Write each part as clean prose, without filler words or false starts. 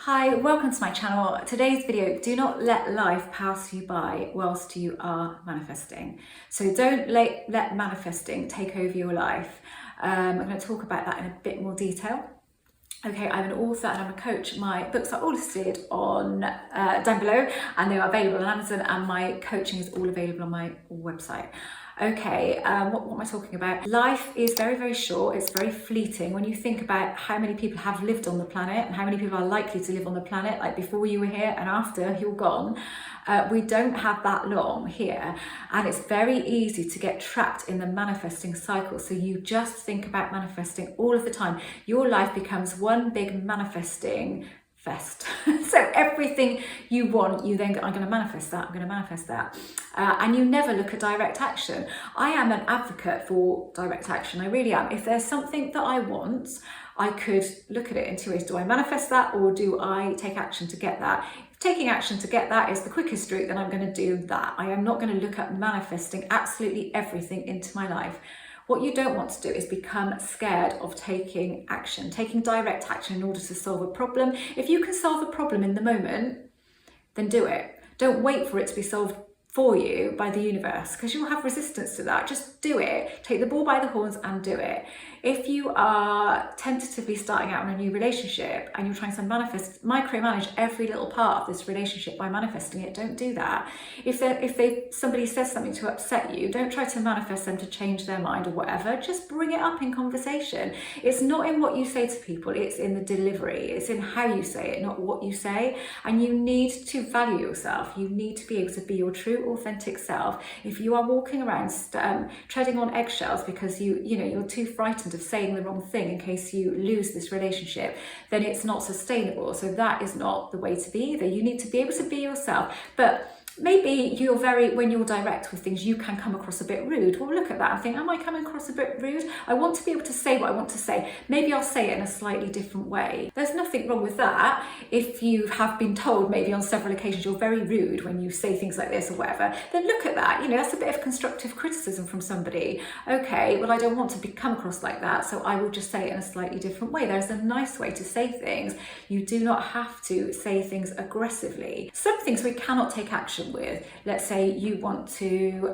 Hi, welcome to my channel. Today's video, do not let life pass you by whilst you are manifesting. So don't let manifesting take over your life. I'm going to talk about that in a bit more detail. Okay, I'm an author and I'm a coach. My books are all listed on down below and they are available on Amazon, and my coaching is all available on my website. Okay, what am I talking about? Life is very, very short. It's very fleeting. When you think about how many people have lived on the planet and how many people are likely to live on the planet, like before you were here and after you're gone, we don't have that long here. And it's very easy to get trapped in the manifesting cycle. So you just think about manifesting all of the time. Your life becomes one big manifesting fest. So everything you want, you then go, I'm going to manifest that, I'm going to manifest that. And you never look at direct action. I am an advocate for direct action. I really am. If there's something that I want, I could look at it in two ways. Do I manifest that, or do I take action to get that? If taking action to get that is the quickest route, then I'm going to do that. I am not going to look at manifesting absolutely everything into my life. What you don't want to do is become scared of taking action, taking direct action in order to solve a problem. If you can solve a problem in the moment, then do it. Don't wait for it to be solved for you by the universe, because you'll have resistance to that. Just do it. Take the bull by the horns and do it. If you are tentatively starting out in a new relationship and you're trying to micromanage every little part of this relationship by manifesting it, don't do that. If somebody says something to upset you, don't try to manifest them to change their mind or whatever. Just bring it up in conversation. It's not in what you say to people, it's in the delivery. It's in how you say it, not what you say. And you need to value yourself. You need to be able to be your true, authentic self. If you are walking around treading on eggshells because you're too frightened of saying the wrong thing in case you lose this relationship, then it's not sustainable. So that is not the way to be either. You need to be able to be yourself. But maybe when you're direct with things, you can come across a bit rude. Well, look at that and think, am I coming across a bit rude? I want to be able to say what I want to say. Maybe I'll say it in a slightly different way. There's nothing wrong with that. If you have been told maybe on several occasions you're very rude when you say things like this or whatever, then look at that. That's a bit of constructive criticism from somebody. Okay, well, I don't want to come across like that, so I will just say it in a slightly different way. There's a nice way to say things. You do not have to say things aggressively. Some things we cannot take action with. Let's say you want to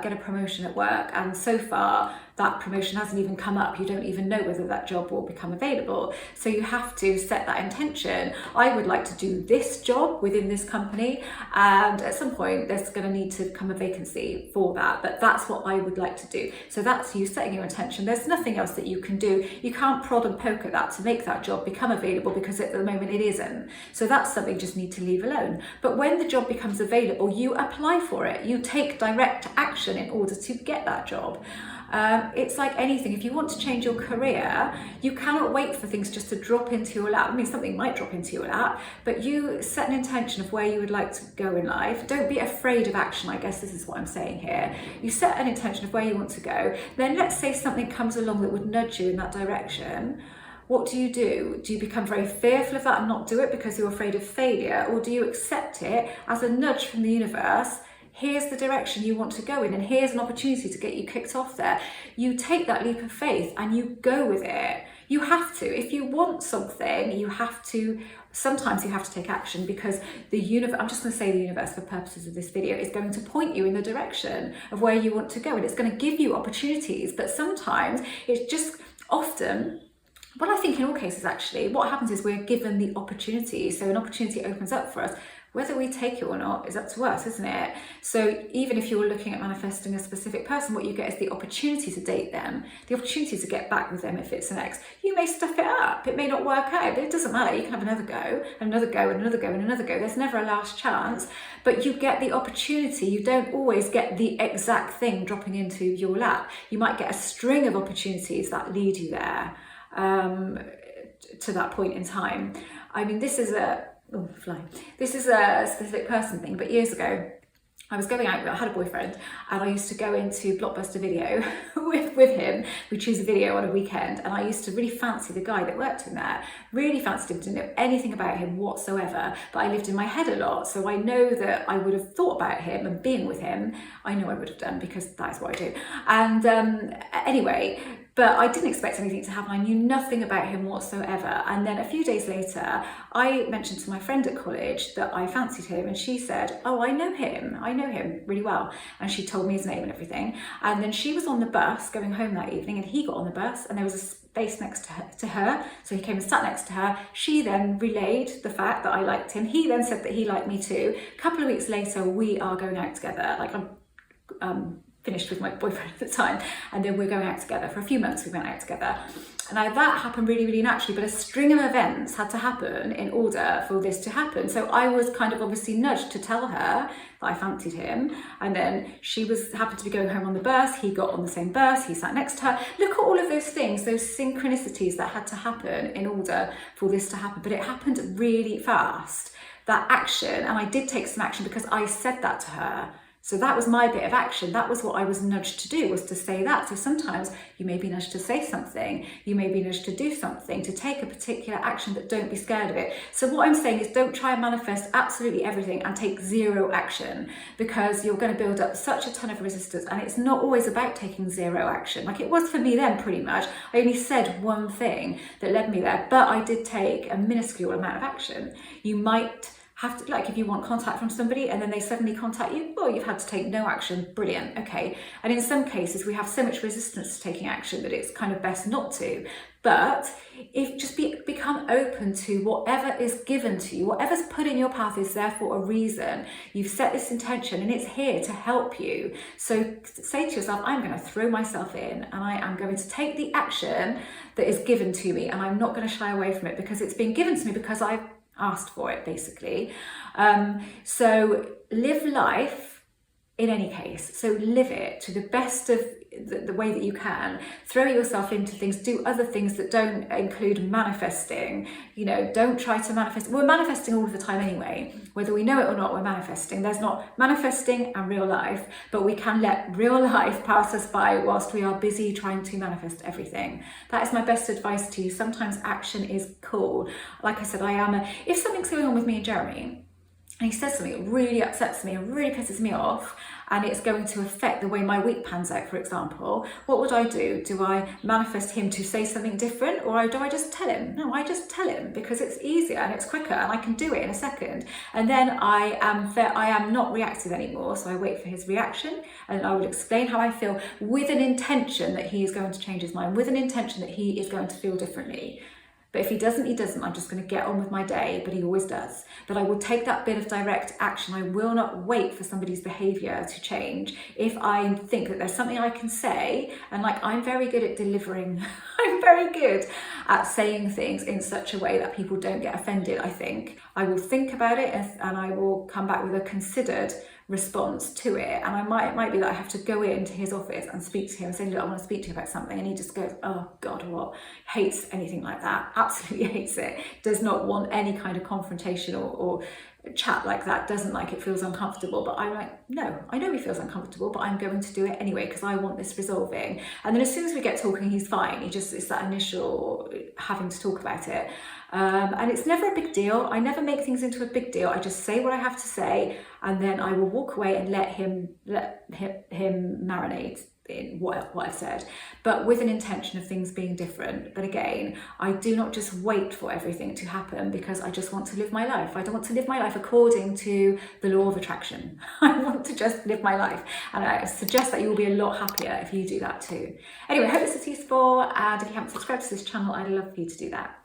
get a promotion at work, and so far that promotion hasn't even come up. You don't even know whether that job will become available. So you have to set that intention. I would like to do this job within this company, and at some point there's going to need to come a vacancy for that, but that's what I would like to do. So that's you setting your intention. There's nothing else that you can do. You can't prod and poke at that to make that job become available, because at the moment it isn't. So that's something you just need to leave alone. But when the job becomes available, you apply for it. You take direct action in order to get that job. It's like anything. If you want to change your career, you cannot wait for things just to drop into your lap. I mean, something might drop into your lap, but you set an intention of where you would like to go in life. Don't be afraid of action, I guess this is what I'm saying here. You set an intention of where you want to go. Then let's say something comes along that would nudge you in that direction. What do? Do you become very fearful of that and not do it because you're afraid of failure? Or do you accept it as a nudge from the universe? Here's the direction you want to go in, and here's an opportunity to get you kicked off there. You take that leap of faith and you go with it. You have to. If you want something, sometimes you have to take action, because the universe, I'm just going to say the universe for purposes of this video, is going to point you in the direction of where you want to go, and it's going to give you opportunities. But sometimes it's just often, well, I think in all cases actually, what happens is we're given the opportunity. So an opportunity opens up for us. Whether we take it or not is up to us, isn't it? So even if you're looking at manifesting a specific person, what you get is the opportunity to date them, the opportunity to get back with them if it's an ex. You may stuff it up, it may not work out, but it doesn't matter. You can have another go, another go, and another go, and another go. There's never a last chance, but you get the opportunity. You don't always get the exact thing dropping into your lap. You might get a string of opportunities that lead you there, to that point in time. I mean, this is a specific person thing, but years ago I was going out, I had a boyfriend, and I used to go into Blockbuster Video with him. We choose a video on a weekend, and I used to really fancy the guy that worked in there. Really fancied him, didn't know anything about him whatsoever, but I lived in my head a lot, so I know that I would have thought about him and being with him. I know I would have done, because that is what I do. And anyway, But I didn't expect anything to happen. I knew nothing about him whatsoever. And then a few days later, I mentioned to my friend at college that I fancied him, and she said, oh, I know him really well. And she told me his name and everything. And then she was on the bus going home that evening, and he got on the bus, and there was a space next to her. So he came and sat next to her. She then relayed the fact that I liked him. He then said that he liked me too. A couple of weeks later, we are going out together. Like, I'm finished with my boyfriend at the time, and then we're going out together. For a few months we went out together, and that happened really, really naturally, but a string of events had to happen in order for this to happen. So I was kind of obviously nudged to tell her that I fancied him, and then she happened to be going home on the bus, he got on the same bus, he sat next to her. Look at all of those things, those synchronicities that had to happen in order for this to happen. But it happened really fast, that action, and I did take some action because I said that to her. So that was my bit of action. That was what I was nudged to do, was to say that. So sometimes you may be nudged to say something, you may be nudged to do something, to take a particular action, but don't be scared of it. So what I'm saying is, don't try and manifest absolutely everything and take zero action, because you're going to build up such a ton of resistance, and it's not always about taking zero action. Like it was for me then, pretty much. I only said one thing that led me there, but I did take a minuscule amount of action. You might have to, like, if you want contact from somebody and then they suddenly contact you, well, you've had to take no action. Brilliant. Okay. And in some cases we have so much resistance to taking action that it's kind of best not to. But if become open to whatever is given to you, whatever's put in your path is there for a reason. You've set this intention and it's here to help you. So say to yourself, I'm going to throw myself in, and I am going to take the action that is given to me, and I'm not going to shy away from it because it's been given to me because I've asked for it, basically. So live life in any case. So live it to the best of the way that you can. Throw yourself into things, do other things that don't include manifesting. You know, don't try to manifest. We're manifesting all of the time anyway, whether we know it or not. We're manifesting. There's not manifesting and real life, but we can let real life pass us by whilst we are busy trying to manifest everything. That is my best advice to you. Sometimes action is cool. Like I said, if something's going on with me and Jeremy, and he says something that really upsets me and really pisses me off, and it's going to affect the way my week pans out, for example, what would I do? Do I manifest him to say something different, or do I just tell him? No, I just tell him, because it's easier and it's quicker and I can do it in a second. And then I am not reactive anymore, so I wait for his reaction, and I will explain how I feel with an intention that he is going to change his mind, with an intention that he is going to feel differently. But if he doesn't, he doesn't. I'm just going to get on with my day, but he always does. But I will take that bit of direct action. I will not wait for somebody's behaviour to change. If I think that there's something I can say, and like, I'm very good at delivering, I'm very good at saying things in such a way that people don't get offended, I think. I will think about it and I will come back with a considered response to it. And it might be that I have to go into his office and speak to him and say, look, I want to speak to you about something, and he just goes, oh God, what? Hates anything like that, absolutely hates it, does not want any kind of confrontation or chat like that, doesn't like it, feels uncomfortable. But I'm like, no, I know he feels uncomfortable, but I'm going to do it anyway because I want this resolving. And then as soon as we get talking, he's fine. It's that initial having to talk about it. And it's never a big deal. I never make things into a big deal. I just say what I have to say, and then I will walk away and let him marinate in what I've said, but with an intention of things being different. But again, I do not just wait for everything to happen because I just want to live my life. I don't want to live my life according to the law of attraction. I want to just live my life, and I suggest that you will be a lot happier if you do that too. Anyway, I hope this is useful, and if you haven't subscribed to this channel, I'd love for you to do that.